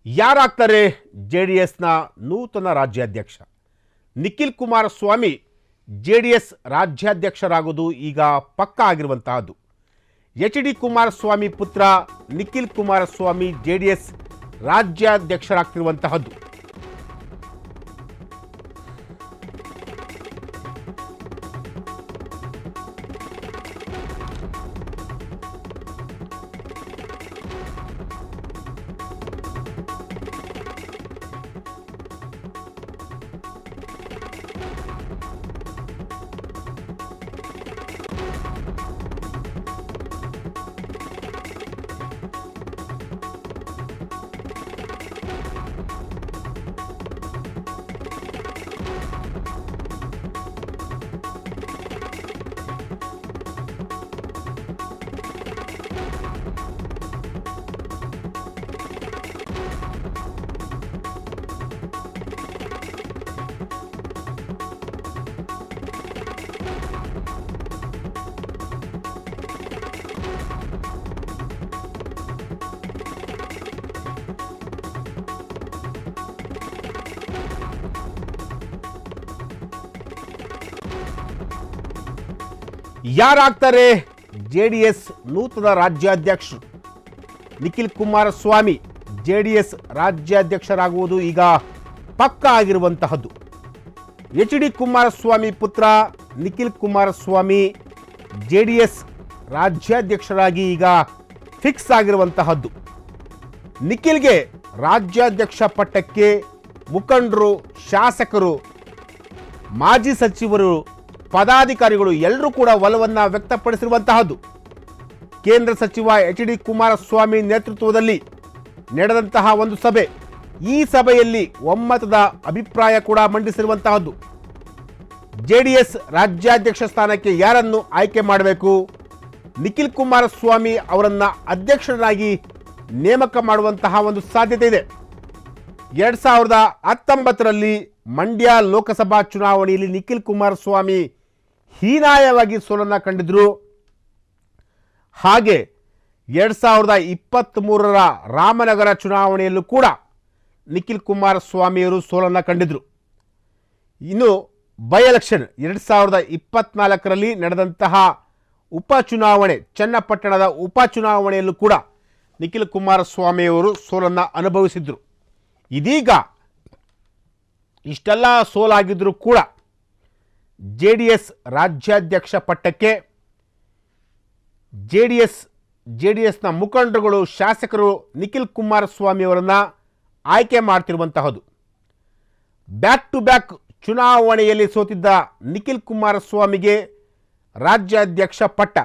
ಯಾರಾಗ್ತಾರೆ ಜೆಡಿಎಸ್ನ ನೂತನ ರಾಜ್ಯಾಧ್ಯಕ್ಷ? ನಿಖಿಲ್ ಕುಮಾರಸ್ವಾಮಿ ಜೆಡಿಎಸ್ ರಾಜ್ಯಾಧ್ಯಕ್ಷರಾಗೋದು ಈಗ ಪಕ್ಕಾ ಆಗಿರುವಂತಹದ್ದು. ಎಚ್.ಡಿ. ಕುಮಾರಸ್ವಾಮಿ ಪುತ್ರ ನಿಖಿಲ್ ಕುಮಾರಸ್ವಾಮಿ ಜೆಡಿಎಸ್ ರಾಜ್ಯಾಧ್ಯಕ್ಷರಾಗ್ತಿರುವಂತಹದ್ದು. ಯಾರಾಗ್ತಾರೆ ಜೆಡಿಎಸ್ ನೂತನ ರಾಜ್ಯಾಧ್ಯಕ್ಷರು? ನಿಖಿಲ್ ಕುಮಾರಸ್ವಾಮಿ ಜೆಡಿಎಸ್ ರಾಜ್ಯಾಧ್ಯಕ್ಷರಾಗುವುದು ಈಗ ಪಕ್ಕಾ ಆಗಿರುವಂತಹದ್ದು. ಎಚ್.ಡಿ. ಕುಮಾರಸ್ವಾಮಿ ಪುತ್ರ ನಿಖಿಲ್ ಕುಮಾರಸ್ವಾಮಿ ಜೆಡಿಎಸ್ ರಾಜ್ಯಾಧ್ಯಕ್ಷರಾಗಿ ಈಗ ಫಿಕ್ಸ್ ಆಗಿರುವಂತಹದ್ದು. ನಿಖಿಲ್ಗೆ ರಾಜ್ಯಾಧ್ಯಕ್ಷ ಪಟ್ಟಕ್ಕೆ ಮುಖಂಡರು, ಶಾಸಕರು, ಮಾಜಿ ಸಚಿವರು, ಪದಾಧಿಕಾರಿಗಳು ಎಲ್ಲರೂ ಕೂಡ ಒಲವನ್ನು ವ್ಯಕ್ತಪಡಿಸಿರುವಂತಹದ್ದು. ಕೇಂದ್ರ ಸಚಿವ ಎಚ್.ಡಿ. ಕುಮಾರಸ್ವಾಮಿ ನೇತೃತ್ವದಲ್ಲಿ ನಡೆದಂತಹ ಒಂದು ಸಭೆ, ಈ ಸಭೆಯಲ್ಲಿ ಒಮ್ಮತದ ಅಭಿಪ್ರಾಯ ಕೂಡ ಮಂಡಿಸಿರುವಂತಹದ್ದು. ಜೆಡಿಎಸ್ ರಾಜ್ಯಾಧ್ಯಕ್ಷ ಸ್ಥಾನಕ್ಕೆ ಯಾರನ್ನು ಆಯ್ಕೆ ಮಾಡಬೇಕು, ನಿಖಿಲ್ ಕುಮಾರಸ್ವಾಮಿ ಅವರನ್ನು ಅಧ್ಯಕ್ಷರಾಗಿ ನೇಮಕ ಮಾಡುವಂತಹ ಒಂದು ಸಾಧ್ಯತೆ ಇದೆ. 2019ರಲ್ಲಿ ಮಂಡ್ಯ ಲೋಕಸಭಾ ಚುನಾವಣೆಯಲ್ಲಿ ನಿಖಿಲ್ ಕುಮಾರಸ್ವಾಮಿ ಹೀನಾಯವಾಗಿ ಸೋಲನ್ನು ಕಂಡಿದ್ರು. ಹಾಗೆ 2023ರ ರಾಮನಗರ ಚುನಾವಣೆಯಲ್ಲೂ ಕೂಡ ನಿಖಿಲ್ ಕುಮಾರಸ್ವಾಮಿಯವರು ಸೋಲನ್ನು ಕಂಡಿದ್ರು. ಇನ್ನು ಬೈ ಎಲೆಕ್ಷನ್ 2024ರಲ್ಲಿ ನಡೆದಂತಹ ಉಪಚುನಾವಣೆ, ಚನ್ನಪಟ್ಟಣದ ಉಪಚುನಾವಣೆಯಲ್ಲೂ ಕೂಡ ನಿಖಿಲ್ ಕುಮಾರಸ್ವಾಮಿಯವರು ಸೋಲನ್ನು ಅನುಭವಿಸಿದ್ರು. ಇದೀಗ ಇಷ್ಟೆಲ್ಲ ಸೋಲಾಗಿದ್ದರೂ ಕೂಡ ಜೆಡಿಎಸ್ ರಾಜ್ಯಾಧ್ಯಕ್ಷ ಪಟ್ಟಕ್ಕೆ ಜೆಡಿಎಸ್ನ ಮುಖಂಡರುಗಳು, ಶಾಸಕರು ನಿಖಿಲ್ ಕುಮಾರಸ್ವಾಮಿ ಅವರನ್ನು ಆಯ್ಕೆ ಮಾಡ್ತಿರುವಂತಹದ್ದು. ಬ್ಯಾಕ್ ಟು ಬ್ಯಾಕ್ ಚುನಾವಣೆಯಲ್ಲಿ ಸೋತಿದ್ದ ನಿಖಿಲ್ ಕುಮಾರಸ್ವಾಮಿಗೆ ರಾಜ್ಯಾಧ್ಯಕ್ಷ ಪಟ್ಟ